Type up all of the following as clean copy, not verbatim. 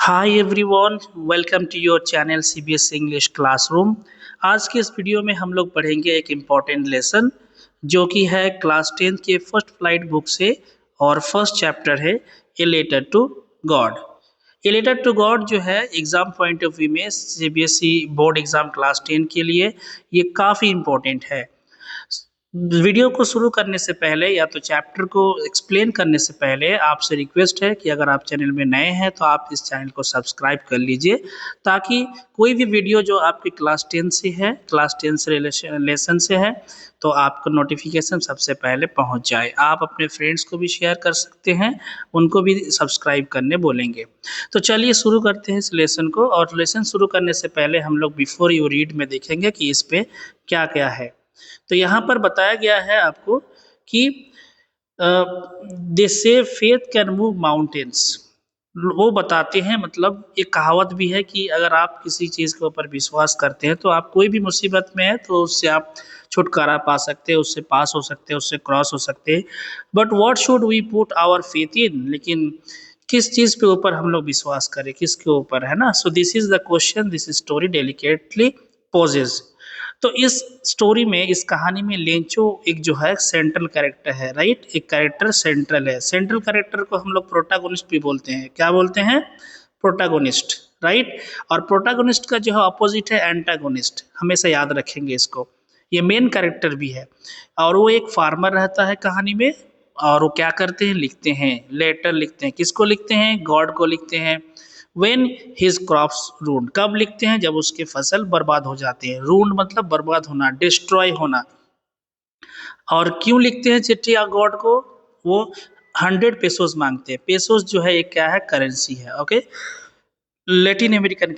Hi everyone, welcome to your channel CBSE English classroom. आज के इस वीडियो में हम लोग पढ़ेंगे एक इम्पॉर्टेंट लेसन जो कि है क्लास 10 के फर्स्ट फ्लाइट बुक से। और फर्स्ट चैप्टर है a letter to God. A letter to God जो है एग्जाम पॉइंट ऑफ व्यू में सीबीएसई बोर्ड एग्जाम क्लास 10 के लिए ये काफ़ी इम्पोर्टेंट है। वीडियो को शुरू करने से पहले या तो चैप्टर को एक्सप्लेन करने से पहले आपसे रिक्वेस्ट है कि अगर आप चैनल में नए हैं तो आप इस चैनल को सब्सक्राइब कर लीजिए, ताकि कोई भी वीडियो जो आपके क्लास 10 से है, क्लास 10 से लेसन से है, तो आपको नोटिफिकेशन सबसे पहले पहुंच जाए। आप अपने फ्रेंड्स को भी शेयर कर सकते हैं, उनको भी सब्सक्राइब करने बोलेंगे। तो चलिए शुरू करते हैं इस लेसन को। और लेसन शुरू करने से पहले हम लोग बिफोर यू रीड में देखेंगे कि इस पे क्या क्या है। तो यहाँ पर बताया गया है आपको कि दे से फेथ कैन मूव माउंटेन्स। वो बताते हैं, मतलब एक कहावत भी है कि अगर आप किसी चीज़ के ऊपर विश्वास करते हैं तो आप कोई भी मुसीबत में है तो उससे आप छुटकारा पा सकते हैं, उससे पास हो सकते हैं, उससे क्रॉस हो सकते हैं। But what should we put our faith in, लेकिन किस चीज़ पे ऊपर हम लोग विश्वास करें, किसके ऊपर, है ना। So this is the question this story delicately poses. तो इस स्टोरी में, इस कहानी में लेंचो एक जो है सेंट्रल कैरेक्टर है, राइट। एक कैरेक्टर सेंट्रल है। सेंट्रल कैरेक्टर को हम लोग प्रोटागोनिस्ट भी बोलते हैं। क्या बोलते हैं? Protagonist, right. और प्रोटागोनिस्ट का जो है अपोजिट है एंटागोनिस्ट। हमेशा याद रखेंगे इसको। ये मेन कैरेक्टर भी है और वो एक फार्मर रहता है कहानी में। और वो क्या करते हैं? लिखते हैं, लेटर लिखते हैं। किसको लिखते हैं? गॉड को लिखते हैं। When his crops ruined, कब लिखते हैं? जब उसके फसल बर्बाद हो जाते हैं। रूंड मतलब बर्बाद होना, डिस्ट्रॉय होना। और क्यों लिखते हैं चिट्ठी गॉड को? वो 100 पेसोस मांगते हैं। पेसोस जो है एक क्या है? करेंसी है, ओके। लैटिन अमेरिकन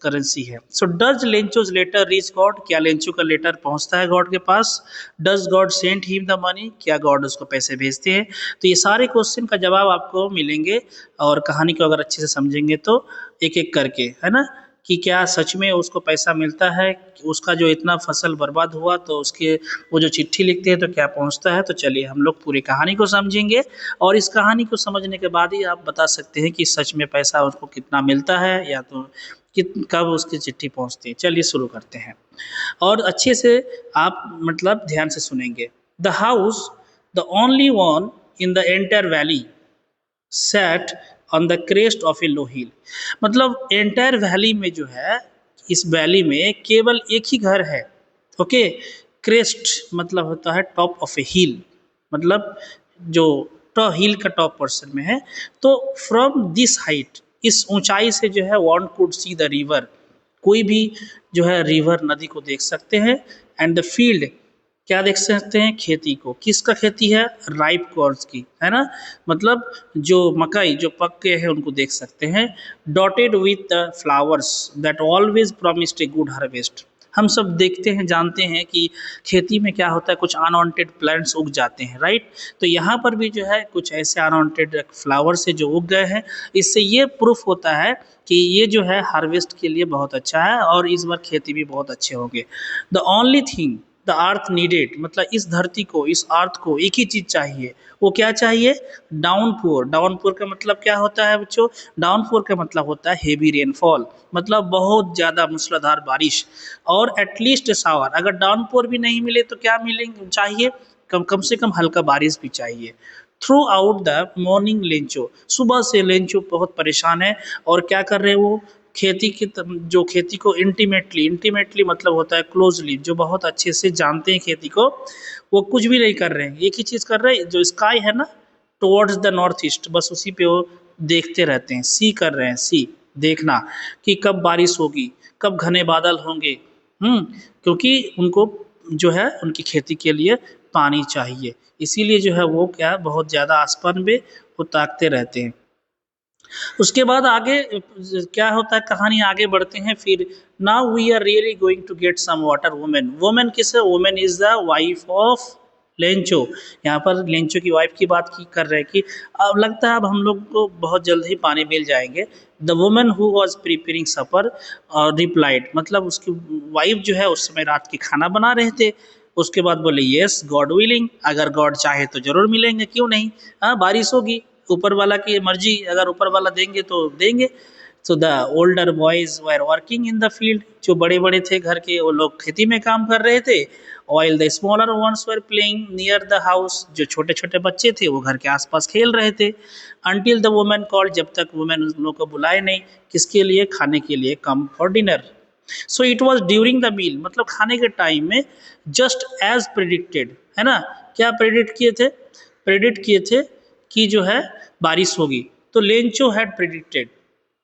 करेंसी है। So does Lencho's letter reach God, क्या लेंचो का लेटर पहुंचता है गॉड के पास? Does God send him the money, क्या गॉड उसको पैसे भेजते हैं? तो ये सारे क्वेश्चन का जवाब आपको मिलेंगे। और कहानी को अगर अच्छे से समझेंगे तो एक एक करके, है ना, कि क्या सच में उसको पैसा मिलता है, उसका जो इतना फसल बर्बाद हुआ तो उसके वो जो चिट्ठी लिखते हैं तो क्या पहुंचता है। तो चलिए हम लोग पूरी कहानी को समझेंगे और इस कहानी को समझने के बाद ही आप बता सकते हैं कि सच में पैसा उसको कितना मिलता है या तो कब उसकी चिट्ठी पहुंचती है। चलिए शुरू करते हैं और अच्छे से आप मतलब ध्यान से सुनेंगे। The house, the only one in the entire valley, set on the crest of a low hill. मतलब एंटायर वैली में जो है, इस वैली में केवल एक ही घर है, ओके। क्रेस्ट मतलब होता है टॉप ऑफ ए हिल, मतलब जो हिल का टॉप पोर्शन में है। तो फ्रॉम दिस हाइट, इस ऊंचाई से जो है one could see the river, कोई भी जो है रिवर, नदी को देख सकते हैं। एंड द फील्ड, क्या देख सकते हैं? खेती को। किसका खेती है? राइप कॉर्न्स की, है ना। मतलब जो मकई जो पक गए हैं उनको देख सकते हैं। Dotted with the flowers that always promised a good harvest. हम सब देखते हैं, जानते हैं कि खेती में क्या होता है, कुछ अनवांटेड प्लांट्स उग जाते हैं, राइट। तो यहाँ पर भी जो है कुछ ऐसे अनवांटेड फ्लावर्स है जो उग गए हैं। इससे ये प्रूफ होता है कि ये जो है हार्वेस्ट के लिए बहुत अच्छा है और इस बार खेती भी बहुत अच्छे होंगे। The only thing the earth needed, मतलब इस धरती को, इस अर्थ को एक ही चीज़ चाहिए। वो क्या चाहिए? डाउनपोर। डाउनपोर का मतलब क्या होता है बच्चों? डाउनपोर का मतलब होता है हेवी रेनफॉल, मतलब बहुत ज़्यादा मूसलाधार बारिश। और एटलीस्ट शावर, अगर डाउनपोर भी नहीं मिले तो क्या मिलेंगे चाहिए? कम से कम हल्का बारिश भी चाहिए। Through out the morning Lencho, सुबह से लेंचो बहुत परेशान है। और क्या कर रहे हैं वो? खेती की जो खेती को इंटीमेटली मतलब होता है क्लोजली, जो बहुत अच्छे से जानते हैं खेती को, वो कुछ भी नहीं कर रहे हैं। एक ही चीज़ कर रहे हैं, जो स्काई है ना, टुवर्ड्स द नॉर्थ ईस्ट, बस उसी पे वो देखते रहते हैं। सी कर रहे हैं, सी देखना कि कब बारिश होगी, कब घने बादल होंगे। क्योंकि उनको जो है उनकी खेती के लिए पानी चाहिए, इसीलिए जो है वो क्या बहुत ज़्यादा आसमान में वो ताकते रहते हैं। उसके बाद आगे क्या होता है, कहानी आगे बढ़ते हैं फिर। Now we are really going to get some water. Women, women किस है? Women is the wife of Lencho. यहाँ पर लेंचो की वाइफ की बात की कर रहे हैं कि अब लगता है अब हम लोग को बहुत जल्द ही पानी मिल जाएंगे। The women who was preparing supper replied, मतलब उसकी वाइफ जो है उस समय रात की खाना बना रहे थे। उसके बाद बोले येस गॉड विलिंग, अगर गॉड चाहे तो जरूर मिलेंगे, क्यों नहीं। हाँ, बारिश होगी, ऊपर वाला की मर्जी, अगर ऊपर वाला देंगे तो देंगे। So the older boys were working in the field, जो बड़े बड़े थे घर के वो लोग खेती में काम कर रहे थे। Oil the smaller ones were playing near the house, जो छोटे छोटे बच्चे थे वो घर के आसपास खेल रहे थे। अनटिल द वुमेन कॉल्ड, जब तक वुमेन उन लोगों को बुलाए नहीं, किसके लिए, खाने के लिए, come for dinner. So it was during the meal, मतलब खाने के टाइम में, जस्ट एज प्रिडिक्टेड, है ना। क्या प्रेडिक्ट किए थे, प्रेडिक्ट किए थे कि जो है बारिश होगी। तो लेंचो हैड प्रेडिक्टेड,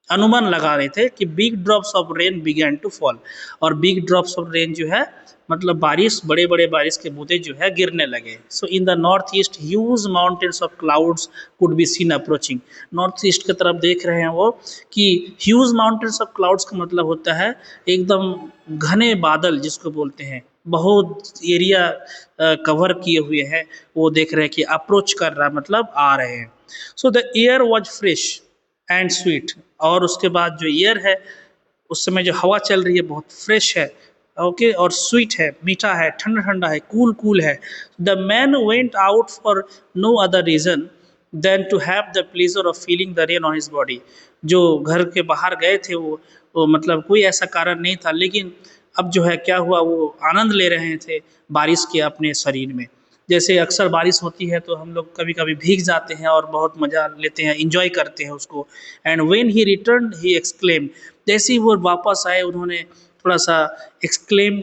अनुमान लगा रहे थे कि big drops of rain began to fall, और बिग ड्रॉप्स ऑफ रेन जो है मतलब बारिश, बड़े बड़े बारिश के बूंदे जो है गिरने लगे। So in the north east huge mountains of clouds could be seen approaching, north east की तरफ देख रहे हैं वो कि ह्यूज माउंटेन्स ऑफ क्लाउड्स का मतलब होता है एकदम घने बादल जिसको बोलते हैं, बहुत एरिया कवर किए हुए हैं, वो देख रहे हैं कि अप्रोच कर रहा है, मतलब आ रहे हैं। So the air was fresh and sweet, और उसके बाद जो एयर है उस समय जो हवा चल रही है बहुत फ्रेश है, ओके, और स्वीट है, मीठा है, ठंडा ठंडा है, कूल कूल है। The man went out for no other reason than to have the pleasure of feeling the rain on his body, जो घर के बाहर गए थे वो मतलब कोई ऐसा कारण नहीं था, लेकिन अब जो है क्या हुआ, वो आनंद ले रहे थे बारिश के अपने शरीर में। जैसे अक्सर बारिश होती है तो हम लोग कभी कभी भीग जाते हैं और बहुत मज़ा लेते हैं, इंजॉय करते हैं उसको। And when he return he exclaim, जैसे ही वो वापस आए उन्होंने थोड़ा सा एक्सक्लेम,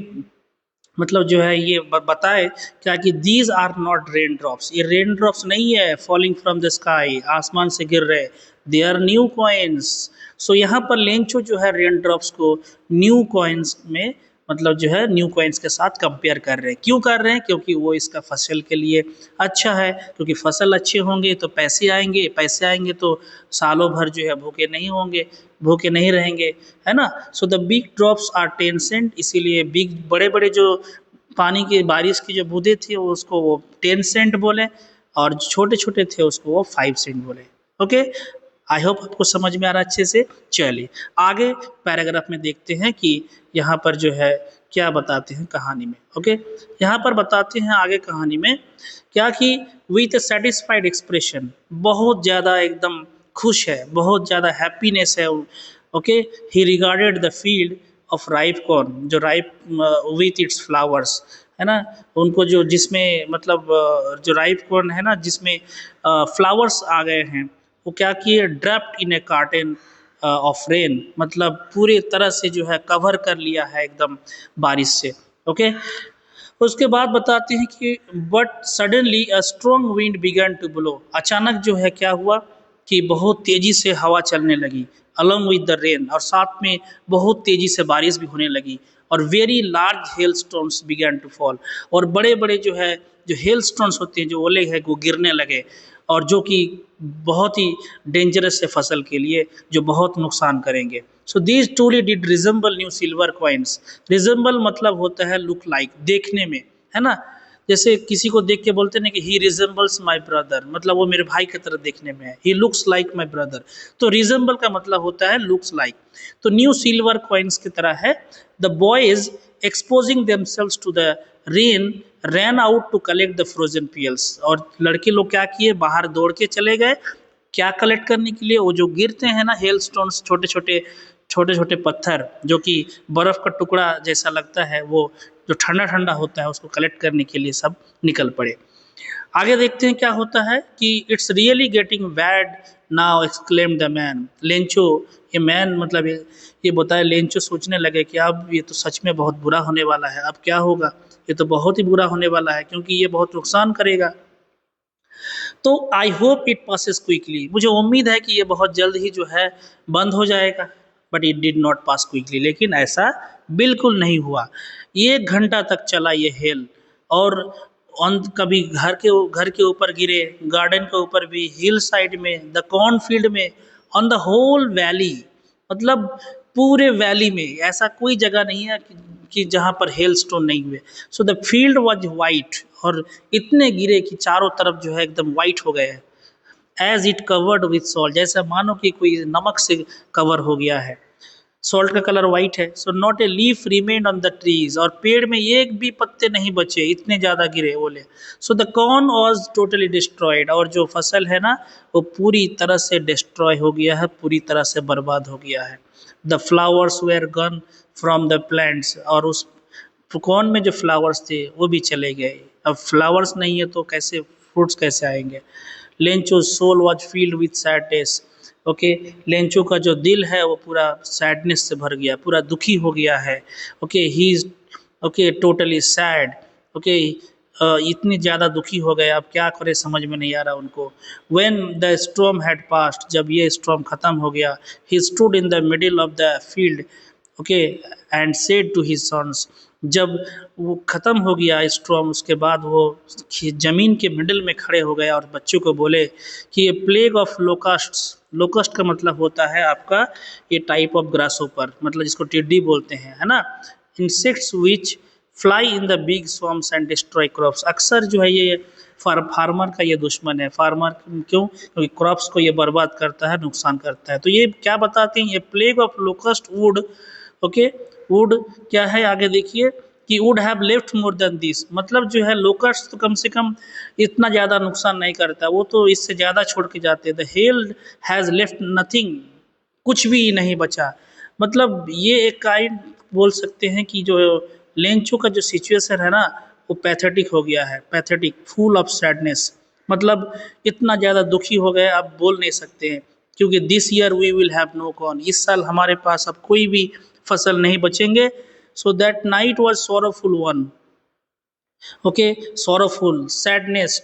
मतलब जो है ये बताए क्या कि these are not rain drops, ये रेन ड्रॉप्स नहीं है फॉलिंग फ्रॉम द स्काई, आसमान से गिर रहे, दे आर न्यू कॉइन्स। सो यहाँ पर लेंचो जो है रेन ड्रॉप्स को न्यू कॉइन्स में, मतलब जो है न्यू कॉइन्स के साथ कंपेयर कर रहे हैं। क्यों कर रहे हैं, क्योंकि वो इसका फसल के लिए अच्छा है, क्योंकि फसल अच्छे होंगे तो पैसे आएंगे, पैसे आएंगे तो सालों भर जो है भूखे नहीं होंगे, भूखे नहीं रहेंगे, है ना। So the big drops are 10 cent, इसीलिए बिग बड़े बड़े जो पानी की बारिश की जो बूंदे थी वो उसको वो 10 सेंट बोले, और छोटे छोटे थे उसको वो 5 सेंट बोले। ओके, आई होप आपको समझ में आ रहा है अच्छे से। चलिए आगे पैराग्राफ में देखते हैं कि यहाँ पर जो है क्या बताते हैं कहानी में। ओके, यहाँ पर बताते हैं आगे कहानी में क्या कि विथ सेटिस्फाइड एक्सप्रेशन, बहुत ज़्यादा एकदम खुश है, बहुत ज़्यादा हैप्पीनेस है। Okay, he regarded the field of ripe corn, जो राइप विथ इट्स फ्लावर्स, है ना, उनको जो जिसमें मतलब जो राइप कॉर्न है ना जिसमें फ्लावर्स आ गए हैं, वो क्या किए, draped in A carton of rain, मतलब पूरी तरह से जो है कवर कर लिया है एकदम बारिश से। ओके, उसके बाद बताते हैं कि but suddenly a strong wind began to blow, अचानक जो है क्या हुआ कि बहुत तेज़ी से हवा चलने लगी, अलॉन्ग विद द रेन, और साथ में बहुत तेज़ी से बारिश भी होने लगी, और very large hailstones began to fall, और बड़े बड़े जो है जो हेल स्टोन्स होते हैं, जो ओले हैं, वो गिरने लगे, और जो कि बहुत ही डेंजरस है फसल के लिए, जो बहुत नुकसान करेंगे। So these truly did resemble new silver coins, resemble मतलब होता है लुक लाइक, देखने में, है ना। जैसे किसी को देख के बोलते हैं ना कि ही रिजेंबल्स माई ब्रदर, मतलब वो मेरे भाई की तरह देखने में है, he looks like my brother, तो रिजेंबल का मतलब होता है लुक्स लाइक। तो न्यू सिल्वर कॉइन्स की तरह है। The boys exposing themselves to the rain ran out to collect the frozen pearls, और लड़के लोग क्या किए, बाहर दौड़ के चले गए, क्या कलेक्ट करने के लिए, वो जो गिरते हैं ना हेल स्टोन्स, छोटे छोटे छोटे छोटे पत्थर जो कि बर्फ़ का टुकड़ा जैसा लगता है, वो जो ठंडा ठंडा होता है उसको कलेक्ट करने के लिए सब निकल पड़े। आगे देखते हैं क्या होता है कि it's really getting bad now exclaim the man, Lencho, ये मैन मतलब ये बताया, लेंचो सोचने लगे कि अब ये तो सच में बहुत बुरा होने वाला है, अब क्या होगा, ये तो बहुत ही बुरा होने वाला है क्योंकि ये बहुत नुकसान करेगा। तो I hope it passes quickly, मुझे उम्मीद है कि ये बहुत जल्द ही जो है बंद हो जाएगा। But it did not pass quickly, लेकिन ऐसा बिल्कुल नहीं हुआ। 1 घंटा तक चला ये हेल, और कभी घर के ऊपर गिरे, गार्डन के ऊपर भी, हिल साइड में, द कॉर्न फील्ड में, ऑन द होल वैली, मतलब पूरे वैली में ऐसा कोई जगह नहीं है कि जहाँ पर हेल स्टोन नहीं हुए। So the field was white, और इतने गिरे कि चारों तरफ जो है एकदम वाइट हो गए हैं। As it covered with salt, जैसा मानो कि कोई नमक से कवर हो गया है। सॉल्ट का कलर वाइट है। So not a leaf remained on the trees, और पेड़ में एक भी पत्ते नहीं बचे, इतने ज़्यादा गिरे बोले। So the corn was totally destroyed, और जो फसल है ना वो पूरी तरह से डिस्ट्रॉय हो गया है, पूरी तरह से बर्बाद हो गया है। The flowers we're gonna from the plants, और उस कॉर्न में जो फ्लावर्स थे वो भी चले गए। अब फ्लावर्स नहीं है तो कैसे फ्रूट्स कैसे आएंगे। Lencho soul was filled with sadness, okay. Lencho का जो दिल है वो पूरा सैडनेस से भर गया, पूरा दुखी हो गया है। Okay, he is okay totally sad, okay. इतनी ज़्यादा दुखी हो गए, अब क्या करे समझ में नहीं आ रहा उनको। When the storm had passed, जब ये स्टॉर्म खत्म हो गया, he stood in the middle of the field, okay, and said to his sons, जब वो ख़त्म हो गया स्टॉर्म, उसके बाद वो ज़मीन के मिडिल में खड़े हो गए और बच्चों को बोले कि ये प्लेग ऑफ लोकस्ट्स, लोकस्ट का मतलब होता है आपका ये टाइप ऑफ ग्रासहोपर, मतलब जिसको टिड्डी बोलते हैं, है ना। Insects which fly in the big swarms and destroy crops, अक्सर जो है ये फार्मर का ये दुश्मन है। फार्मर क्यों? क्योंकि क्रॉप्स को ये बर्बाद करता है, नुकसान करता है। तो ये क्या बताते हैं, ये plague of locust would, okay, would क्या है आगे देखिए कि would have left more than this, मतलब जो है लोकस्ट तो कम से कम इतना ज़्यादा नुकसान नहीं करता, वो तो इससे ज़्यादा छोड़ के जाते हैं। The hell has left nothing, कुछ भी नहीं बचा। मतलब ये एक काइंड बोल सकते हैं कि जो लेंचो का जो सिचुएशन है ना वो पैथेटिक हो गया है, पैथेटिक, फुल ऑफ सैडनेस, मतलब इतना ज़्यादा दुखी हो गए आप बोल नहीं सकते हैं। क्योंकि this year we will have no corn, इस साल हमारे पास अब कोई भी फसल नहीं बचेंगे। So that night was sorrowful one, okay, sorrowful sadness,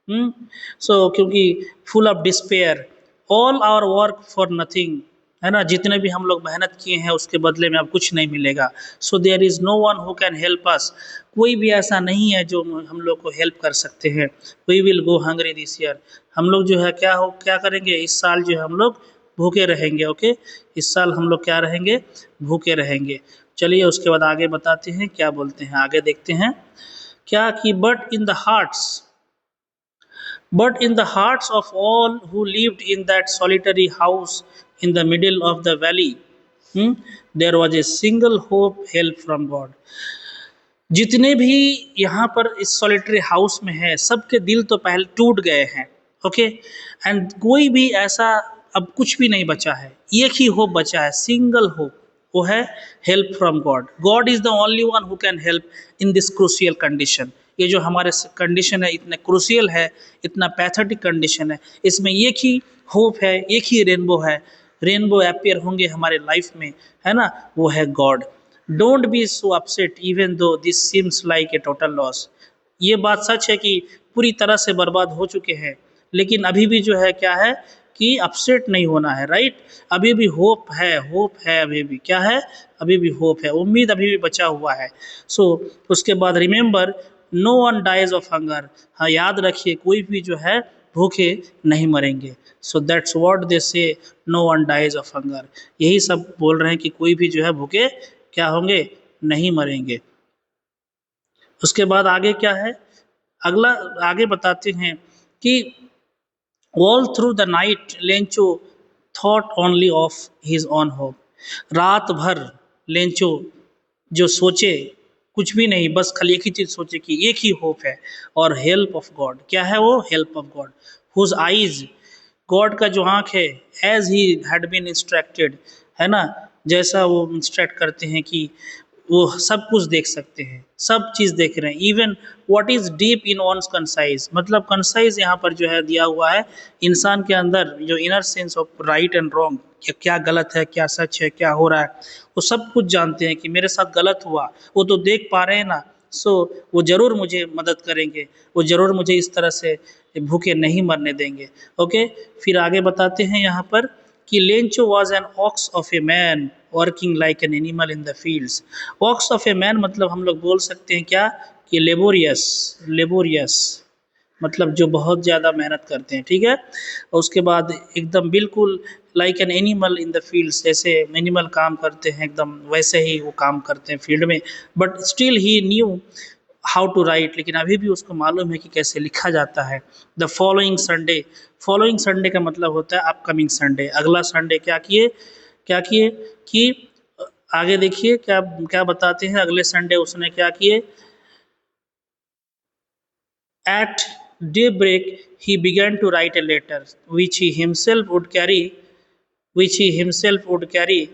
so क्योंकि full of despair, all our work for nothing, है ना, जितने भी हम लोग मेहनत किए हैं उसके बदले में अब कुछ नहीं मिलेगा। So there is no one who can help us, कोई भी ऐसा नहीं है जो हम लोग को हेल्प कर सकते हैं। We will go hungry this year, हम लोग जो है क्या करेंगे इस साल जो है हम लोग भूखे रहेंगे, ओके। इस साल हम लोग क्या रहेंगे, भूखे रहेंगे। चलिए उसके बाद आगे बताते हैं क्या बोलते हैं, आगे देखते हैं क्या कि but in the hearts of all who lived in that solitary house in the middle of the valley, there was a single hope, help from God. जितने भी यहाँ पर इस सॉलिटरी हाउस में है सबके दिल तो पहले टूट गए हैं, ओके। एंड कोई भी ऐसा अब कुछ भी नहीं बचा है, एक ही होप बचा है, सिंगल होप, वो है help from God. God is the only one who can help in this crucial condition. ये जो हमारे कंडीशन है इतना क्रूशियल है, इतना पैथेटिक कंडीशन है, इसमें एक ही होप है, एक ही रेनबो है, रेनबो अपीयर होंगे हमारे लाइफ में, है ना, वो है God. Don't be so upset even though this seems like a total loss. ये बात सच है कि पूरी तरह से बर्बाद हो चुके हैं, लेकिन अभी भी जो है क्या है कि अपसेट नहीं होना है, राइट। अभी भी होप है, होप है, अभी भी क्या है, अभी भी होप है, उम्मीद अभी भी बचा हुआ है। सो उसके बाद remember no one dies of hunger, हाँ याद रखिए कोई भी जो है भूखे नहीं मरेंगे। So that's what they say, no one dies of hunger, यही सब बोल रहे हैं कि कोई भी जो है भूखे क्या होंगे, नहीं मरेंगे। उसके बाद आगे क्या है, अगला आगे बताते हैं कि all through the night Lencho thought only of his on hope, रात भर लेंचो जो सोचे कुछ भी नहीं, बस खाली एक ही चीज़ सोचे कि एक ही होप है, और हेल्प ऑफ गॉड, क्या है वो, help of God. Whose eyes, God का जो आँख है, as he had been instructed, है ना, जैसा वो इंस्ट्रक्ट करते हैं कि वो सब कुछ देख सकते हैं, सब चीज़ देख रहे हैं। Even what is deep in one's concise, मतलब कंसाइज यहाँ पर जो है दिया हुआ है इंसान के अंदर जो inner sense of right and wrong, क्या गलत है, क्या सच है, क्या हो रहा है, वो सब कुछ जानते हैं कि मेरे साथ गलत हुआ, वो तो देख पा रहे हैं ना। सो वो ज़रूर मुझे मदद करेंगे, वो ज़रूर मुझे इस तरह से भूखे नहीं मरने देंगे, ओके। फिर आगे बताते हैं यहाँ पर कि Lencho was an ox of a man working like an animal in the fields. Ox of a man मतलब हम लोग बोल सकते हैं क्या कि लेबोरियस, लेबोरियस मतलब जो बहुत ज़्यादा मेहनत करते हैं, ठीक है। और उसके बाद एकदम बिल्कुल like an animal in the fields, जैसे एनिमल काम करते हैं एकदम वैसे ही वो काम करते हैं फील्ड में। But still he knew how to write, लेकिन अभी भी उसको मालूम है कि कैसे लिखा जाता है। The following Sunday, following Sunday का मतलब होता है अपकमिंग संडे, अगला संडे क्या किए कि आगे देखिए क्या क्या बताते हैं। अगले संडे उसने क्या किए, at daybreak he began to write a letter which he himself would carry,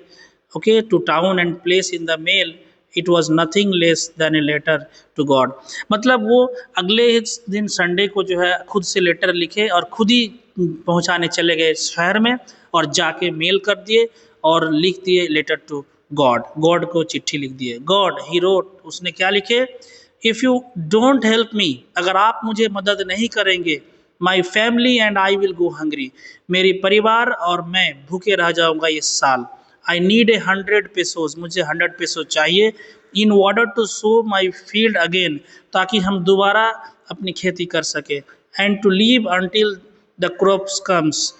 okay, to town and place in the mail. It was nothing less than a letter to God. मतलब वो अगले दिन Sunday को जो है खुद से letter लिखे और खुद ही पहुंचाने चले गए शहर में, और जाके मेल कर दिए और लिख दिए लेटर टू गॉड। गॉड को चिट्ठी लिख दिए। गॉड ही रोट, उसने क्या लिखे, if you don't help me, अगर आप मुझे मदद नहीं करेंगे, my family and I will go hungry, मेरी परिवार और मैं भूखे रह जाऊंगा इस साल। आई नीड 100 पेसोज, मुझे 100 पेसो चाहिए। In order to sow my field again, ताकि हम दोबारा अपनी खेती कर सके। And to live until the crops comes,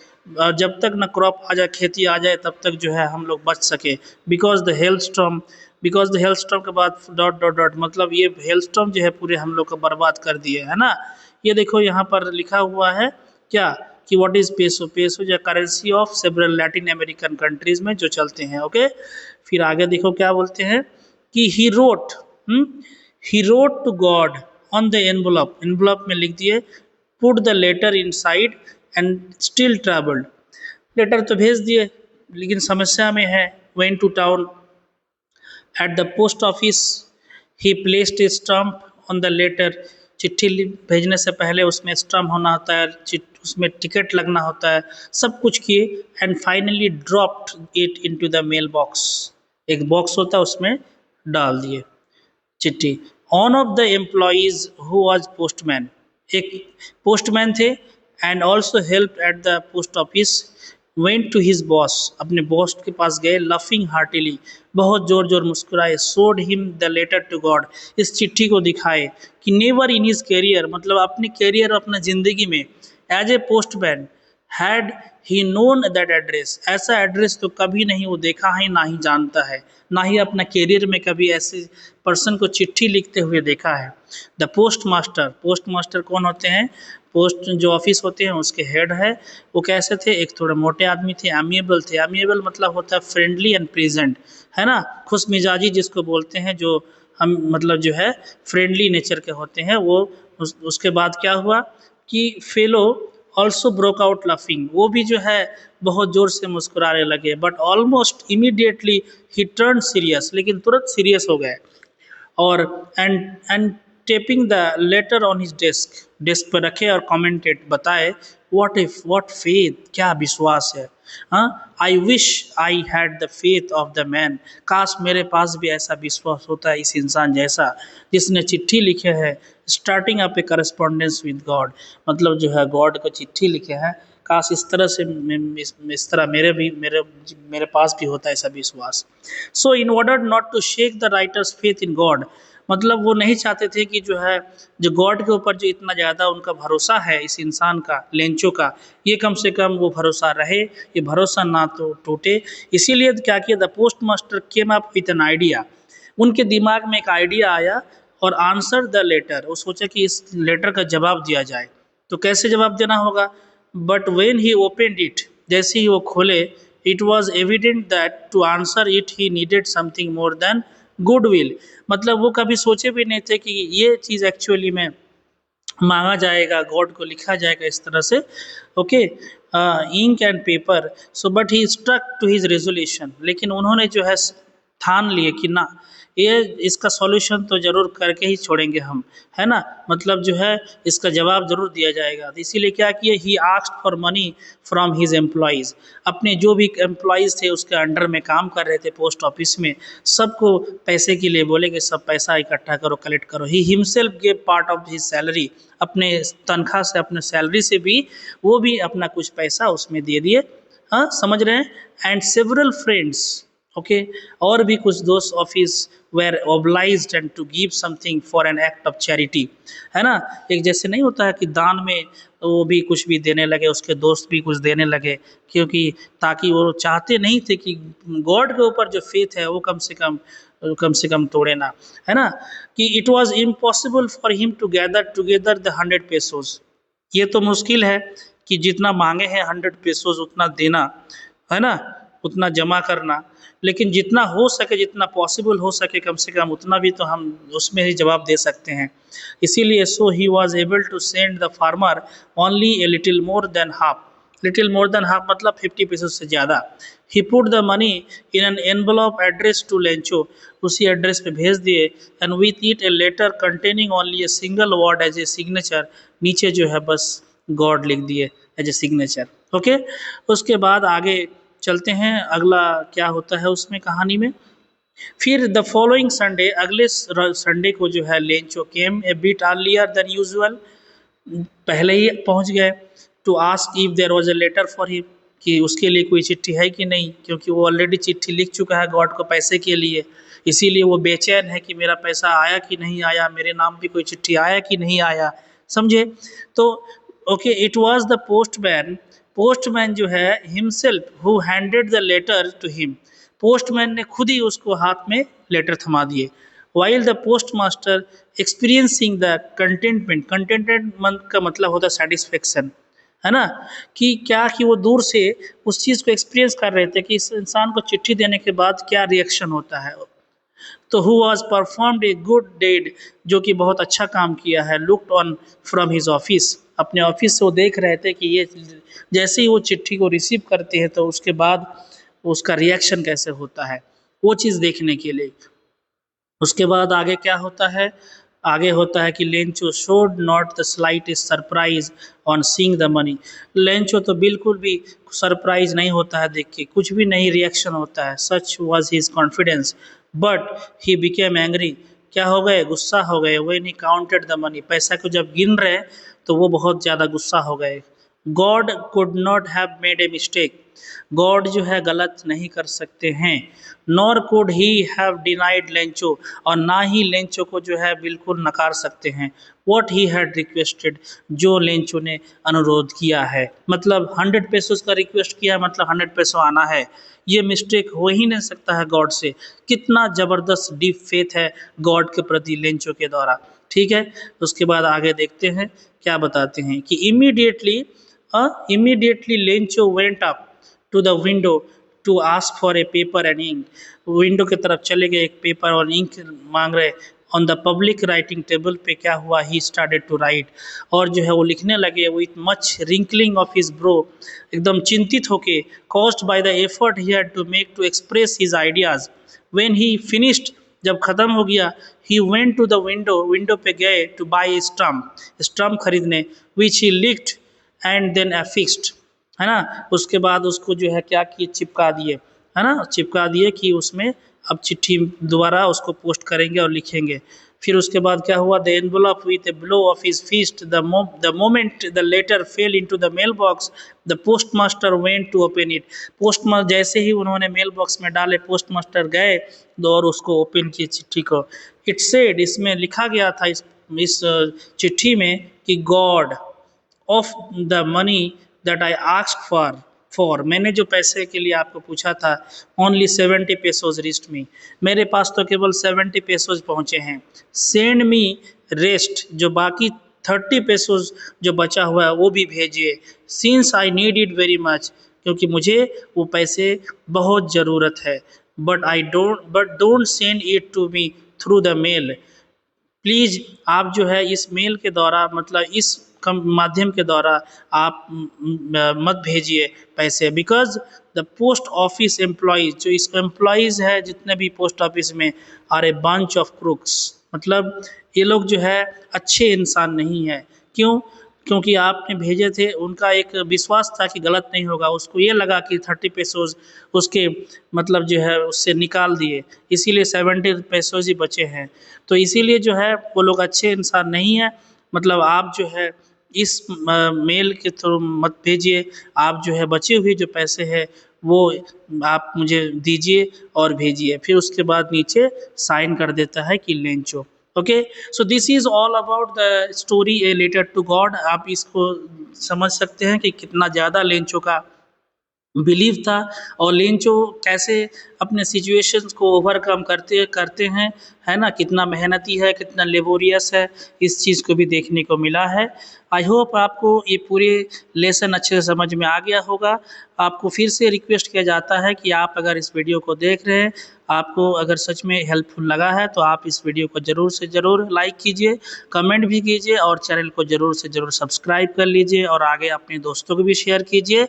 जब तक न क्रॉप आ जाए, खेती आ जाए, तब तक जो है हम लोग बच सके। बिकॉज द हेल्थ स्टॉर्म के बाद डॉट डॉट डॉट, मतलब ये हेल्थ स्टॉर्म जो है पूरे हम लोग को बर्बाद कर दिए, है ना। ये देखो यहाँ पर लिखा हुआ है क्या, कि व्हाट इज पेसो। पेसो जो currency of several Latin American countries में जो चलते हैं, ओके। फिर आगे देखो क्या बोलते हैं कि he wrote to God on the envelope, envelope में लिख दिए, put the letter inside and still travelled, letter तो भेज दिए लेकिन समस्या में है। Went to town at the post office, he placed a stamp on the letter, चिट्ठी भेजने से पहले उसमें स्टम्प होना होता है, उसमें टिकट लगना होता है, सब कुछ किए। And finally dropped it into the mail box, एक बॉक्स होता है उसमें डाल दिए चिट्ठी। One of the employees who was postman, एक पोस्टमैन थे, and also help at the post office, went to his boss, अपने बॉस के पास गए, लफिंग हार्टिली, बहुत जोर जोर मुस्कुराए। Showed him the letter to God, इस चिट्ठी को दिखाए कि नेवर इन हिज कैरियर, मतलब अपने कैरियर, अपने ज़िंदगी में as a postman had he known that address, ऐसा एड्रेस तो कभी नहीं वो देखा है, ना ही जानता है, ना ही अपना कैरियर में कभी ऐसे पर्सन को चिट्ठी लिखते हुए देखा है। The post master, post master कौन होते हैं, पोस्ट जो ऑफिस होते हैं उसके हेड है। वो कैसे थे, एक थोड़े मोटे आदमी थे, एमिएबल थे। एमिएबल मतलब होता है फ्रेंडली एंड प्रेजेंट, है ना, खुश मिजाजी जिसको बोलते हैं, जो हम मतलब जो है फ्रेंडली नेचर के होते हैं वो। उसके बाद क्या हुआ कि fellow also broke out laughing, वो भी जो है बहुत ज़ोर से मुस्कुराने लगे। But almost immediately he turned serious, लेकिन तुरंत सीरियस हो गए। और and tapping the letter on his desk, desk पर रखे और कमेंटेड, बताए, व्हाट फेथ, क्या विश्वास है। हाँ, I wish I had the faith of the man, काश मेरे पास भी ऐसा विश्वास होता है इस इंसान जैसा जिसने चिट्ठी लिखे है, starting up A correspondence with God, मतलब जो है गॉड को चिट्ठी लिखे हैं। काश इस तरह से इस तरह मेरे पास भी होता है ऐसा विश्वास। So in order not to shake the writer's faith in God, मतलब वो नहीं चाहते थे कि जो है जो गॉड के ऊपर जो इतना ज़्यादा उनका भरोसा है इस इंसान का, लेंचो का, ये कम से कम वो भरोसा रहे, ये भरोसा ना तो टूटे। इसीलिए क्या किया, the post master came up with an idea, उनके दिमाग में एक आइडिया आया और आंसर द लेटर, वो सोचा कि इस लेटर का जवाब दिया जाए। तो कैसे जवाब देना होगा, but when he opened it, जैसे ही वो खोले, it was evident that to answer it he needed something more than goodwill, मतलब वो कभी सोचे भी नहीं थे कि ये चीज़ एक्चुअली में मांगा जाएगा, गॉड को लिखा जाएगा इस तरह से, okay, ink and paper. So but he struck to his resolution, लेकिन उन्होंने जो है ठान लिए कि ना, ये इसका सॉल्यूशन तो ज़रूर करके ही छोड़ेंगे हम, है ना, मतलब जो है इसका जवाब ज़रूर दिया जाएगा। तो इसीलिए क्या किए, he asked for money from his employees, अपने जो भी एम्प्लॉयज़ थे उसके अंडर में काम कर रहे थे पोस्ट ऑफिस में, सबको पैसे के लिए बोले कि सब पैसा इकट्ठा करो, कलेक्ट करो। He himself gave part of his salary, अपने तनख्वाह से, अपने सैलरी से भी वो भी अपना कुछ पैसा उसमें दे दिए। हाँ, समझ रहे हैं। एंड सेवरल फ्रेंड्स, ओके, और भी कुछ दोस्त office were obliged and to give something for an act of charity, है ना, एक जैसे नहीं होता है कि दान में वो भी कुछ भी देने लगे, उसके दोस्त भी कुछ देने लगे, क्योंकि ताकि वो चाहते नहीं थे कि गॉड के ऊपर जो फेथ है वो कम से कम तोड़े ना, है ना, कि it was impossible for him to gather together the 100 pesos, ये तो मुश्किल है कि जितना मांगे हैं 100 पेसोज उतना देना, है ना, उतना जमा करना, लेकिन जितना हो सके, जितना पॉसिबल हो सके कम से कम उतना भी तो हम उसमें ही जवाब दे सकते हैं। इसीलिए so he was able to send the farmer only a little more than half. Little more than half मतलब 50 पैसे से ज़्यादा। He put the money in an envelope address to Lencho, उसी एड्रेस पे भेज दिए। And with it a letter containing only a single word as a signature, नीचे जो है बस गॉड लिख दिए एज ए सिग्नेचर। ओके, उसके बाद आगे चलते हैं, अगला क्या होता है उसमें कहानी में। फिर द फॉलोइंग संडे, अगले संडे को जो है Lencho came a bit earlier than usual, पहले ही पहुंच गए। To ask if there was a letter for him, कि उसके लिए कोई चिट्ठी है कि नहीं, क्योंकि वो ऑलरेडी चिट्ठी लिख चुका है गॉड को पैसे के लिए, इसीलिए वो बेचैन है कि मेरा पैसा आया कि नहीं आया, मेरे नाम भी कोई चिट्ठी आया कि नहीं आया, समझे। तो okay, it was the postman, postman जो है himself who handed the letter to him, पोस्टमैन ने खुद ही उसको हाथ में लेटर थमा दिए। While the post master experiencing the contentment, contentment का मतलब होता है सेटिस्फेक्शन, है ना, कि क्या कि वो दूर से उस चीज़ को एक्सपीरियंस कर रहे थे कि इस इंसान को चिट्ठी देने के बाद क्या रिएक्शन होता है। तो who was performed a good dead, जो कि बहुत अच्छा काम किया है। Looked on from his office, अपने ऑफिस से वो देख रहे थे कि ये जैसे ही वो चिट्ठी को रिसीव करते हैं तो उसके बाद उसका रिएक्शन कैसे होता है, वो चीज़ देखने के लिए। उसके बाद आगे क्या होता है, आगे होता है कि Lencho showed not the slightest surprise on seeing the money, Lencho तो बिल्कुल भी सरप्राइज नहीं होता है देख के, कुछ भी नहीं रिएक्शन होता है। Such was his confidence but he became angry, क्या हो गए, गुस्सा हो गए। When he counted the money, पैसा को जब गिन रहे तो वो बहुत ज़्यादा गुस्सा हो गए। God could not have made a mistake, God जो है गलत नहीं कर सकते हैं। Nor could he have denied Lencho, और ना ही लेंचो को जो है बिल्कुल नकार सकते हैं। वॉट ही हैड रिक्वेस्टेड, जो लेंचो ने अनुरोध किया है, मतलब 100 पेसोस का रिक्वेस्ट किया मतलब 100 पेसो आना है, ये मिस्टेक हो ही नहीं सकता है गॉड से। कितना ज़बरदस्त डीप फेथ है गॉड के प्रति लेंचो के द्वारा, ठीक है। उसके बाद आगे देखते हैं क्या बताते हैं कि immediately Lencho went up to the window to ask for a paper and ink, window की तरफ चले गए, एक पेपर और इंक मांग रहे। On the public writing table पे क्या हुआ, ही स्टार्टेड टू राइट, और जो है वो लिखने लगे with much wrinkling of his brow, एकदम चिंतित होके, caused by the effort he had to make to express his ideas. When he finished, जब ख़त्म हो गया, he went to the window, window पे गए टू बाय स्टम्प, स्टम्प खरीदने, which he licked and then affixed, है ना। उसके बाद उसको जो है क्या किए, चिपका दिए, है ना, चिपका दिए कि उसमें अब चिट्ठी दोबारा उसको पोस्ट करेंगे और लिखेंगे। फिर उसके बाद क्या हुआ, the envelope with a blow of his fist, the moment the letter fell into the mail box, the post master went to open it, post master जैसे ही उन्होंने मेल बॉक्स में डाले, पोस्ट मास्टर गए और उसको ओपन किए चिट्ठी को। इट सेड, इसमें लिखा गया था इस चिट्ठी में कि God of the money that I asked for, मैंने जो पैसे के लिए आपको पूछा था, ओनली 70 पेसोज रिस्ट मी, मेरे पास तो केवल 70 पेसोज पहुँचे हैं। सेंड मी रेस्ट, जो बाकी 30 पेसोज जो बचा हुआ है वो भी भेजिए। Since I need it very much, क्योंकि मुझे वो पैसे बहुत ज़रूरत है। But don't send it to me through the mail, please आप जो है इस मेल के द्वारा, मतलब इस माध्यम के द्वारा आप मत भेजिए पैसे। Because the post office employees, जो इस एम्प्लॉयज़ है जितने भी पोस्ट ऑफिस में, are a bunch of crooks, मतलब ये लोग जो है अच्छे इंसान नहीं है। क्यों, क्योंकि आपने भेजे थे, उनका एक विश्वास था कि गलत नहीं होगा, उसको ये लगा कि 30 पेसोज उसके मतलब जो है उससे निकाल दिए, इसीलिए 70 पेसोज ही बचे हैं। तो इसीलिए जो है वो लोग अच्छे इंसान नहीं है। मतलब आप जो है इस मेल के थ्रू मत भेजिए, आप जो है बचे हुए जो पैसे हैं वो आप मुझे दीजिए और भेजिए। फिर उसके बाद नीचे साइन कर देता है कि Lencho. Okay, so this is all about the story a letter to God. आप इसको समझ सकते हैं कि कितना ज़्यादा लेंचो का बिलीव था और लेंचो कैसे अपने सिचुएशंस को ओवरकम करते हैं, है ना, कितना मेहनती है, कितना लेबोरियस है, इस चीज़ को भी देखने को मिला है। आई होप आपको ये पूरे लेसन अच्छे से समझ में आ गया होगा। आपको फिर से रिक्वेस्ट किया जाता है कि आप अगर इस वीडियो को देख रहे हैं, आपको अगर सच में हेल्पफुल लगा है तो आप इस वीडियो को ज़रूर से ज़रूर लाइक कीजिए, कमेंट भी कीजिए और चैनल को ज़रूर से ज़रूर सब्सक्राइब कर लीजिए और आगे अपने दोस्तों को भी शेयर कीजिए।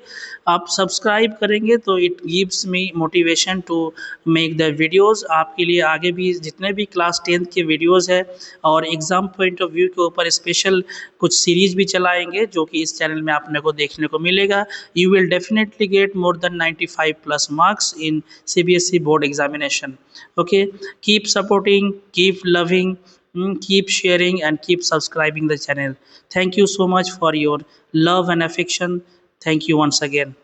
आप सब्सक्राइब करेंगे तो it gives me motivation to make the videos. आपके लिए आगे भी जितने भी क्लास 10th के वीडियोज़ है और एग्ज़ाम पॉइंट ऑफ व्यू के ऊपर स्पेशल कुछ सीरीज़ भी चलाएंगे जो कि इस चैनल में आपने को देखने को मिलेगा। You will definitely get more than 95 plus marks in CBSE board examination. Okay, keep supporting, keep loving, keep sharing and keep subscribing the channel. Thank you so much for your love and affection. Thank you once again.